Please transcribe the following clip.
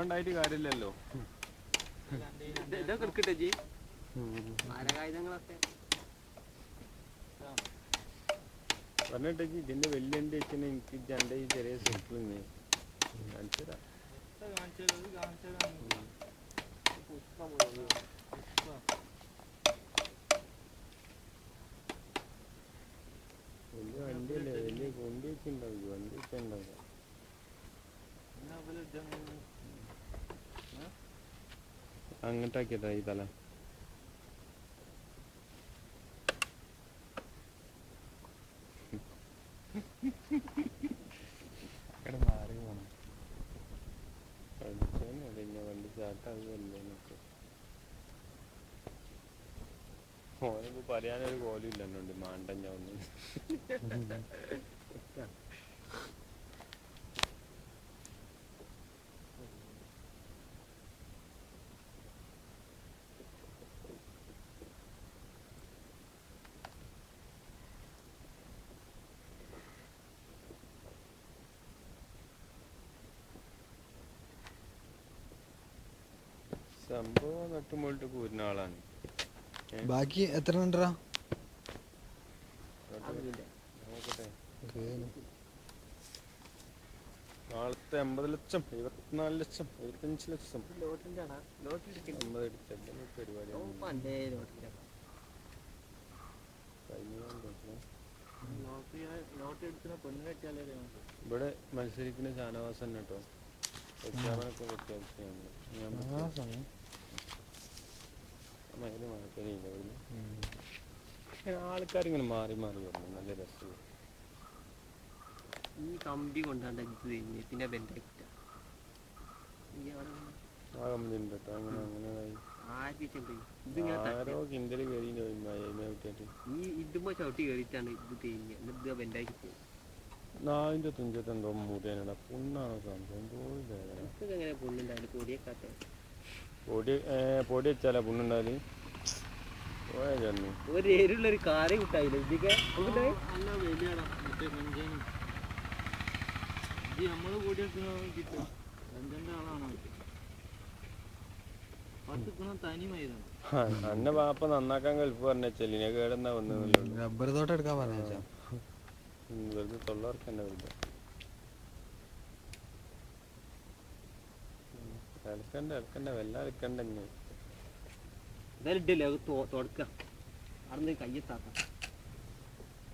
ഉണ്ടായിട്ട് കാര്യമില്ലല്ലോ. ഇതൊക്കെ എടുക്കട്ടെ ജി മാരകായുധങ്ങളൊക്കെ പറഞ്ഞിട്ടേ ഇതിന്റെ വലിയ എൻ്റെ വെച്ചാൽ എനിക്ക് എൻ്റെ ഈ ചെറിയ സൈക്കിൾ കാണിച്ചതാ. വലിയ വണ്ടിയല്ലേ, വലിയ വണ്ടി വെച്ചുണ്ടാവും, വണ്ടി വെച്ചുണ്ടാവുക. അങ്ങോട്ടാക്കിയതാ ഈ തല. മാറി പോണം പഠിച്ചോന്നറിഞ്ഞ വണ്ടി സ്റ്റാർട്ടാകുമല്ലോ എന്നൊക്കെ. ഓനിപ്പോ പറയാനൊരു കോലും ഇല്ല എന്നോണ്ട് മാണ്ടഞ്ഞ ഒന്ന്. സംഭവം നട്ടുമുള്ളിട്ട് കൂരുന്ന ആളാണ്. ബാക്കി എത്ര ഉണ്ടോ? നോക്കട്ടെ. നാളത്തെ 50 ലക്ഷം, 24 ലക്ഷം, 25 ലക്ഷം. 50 എടുത്തല്ലേ പരിപാടി. ഇവിടെ മത്സരിക്കുന്ന ഷാനവാസൻ കേട്ടോ. പ്രഖ്യാപനമൊക്കെ ആൾക്കാരിങ്ങനെ മാറി മാറി വരണം, നല്ല രസം. ഈ കമ്പി കൊണ്ടാണ്ട് ഇത് കഴിഞ്ഞ് പിന്നെ ബെൻഡാക്കിട്ട ആ കമ്പനി ഉണ്ട് കേട്ടോ. അങ്ങനെ അങ്ങനെ ആരോ കിന്തല് കയറി വിട്ടിട്ട് ഈ ഇതുമ്പോ ചവിട്ടി കയറിയിട്ടാണ് ഇത് തേഞ്ഞ് ഇത് ബെൻഡാക്കി പോകും. നാവിൻ്റെ തുഞ്ചത്തെന്തോ മൂടേനടാ, പുണ്ണാണോ സംഭവം? എന്തോ എങ്ങനെ പുണ്ണുണ്ടായാലും പൊടിയൊക്കെ പൊടി വെച്ചാലാ പുണ്ണുണ്ടായാല്. പോയാ ചേർന്നു ഒരു എരുള്ളൊരു കാറ് കിട്ടായില്ല ഇതൊക്കെ നമ്മള് കൂടി കിട്ടും. അന്നെ വാപ്പ നന്നാക്കാൻ ഗൾഫ് പറഞ്ഞ ചെല്ലിനെ കേടെന്നാ വന്നല്ലോ. റബ്ബർ തോട്ടം എടുക്കാൻ പറഞ്ഞ വെറുതെ തൊള്ളവർക്ക് തന്നെ വെറുതെ ഇളക്കണ്ട വെള്ളം ഇളക്കണ്ട. ഇതല്ലേ തുടക്ക അവിടെ കയ്യെത്താത്ത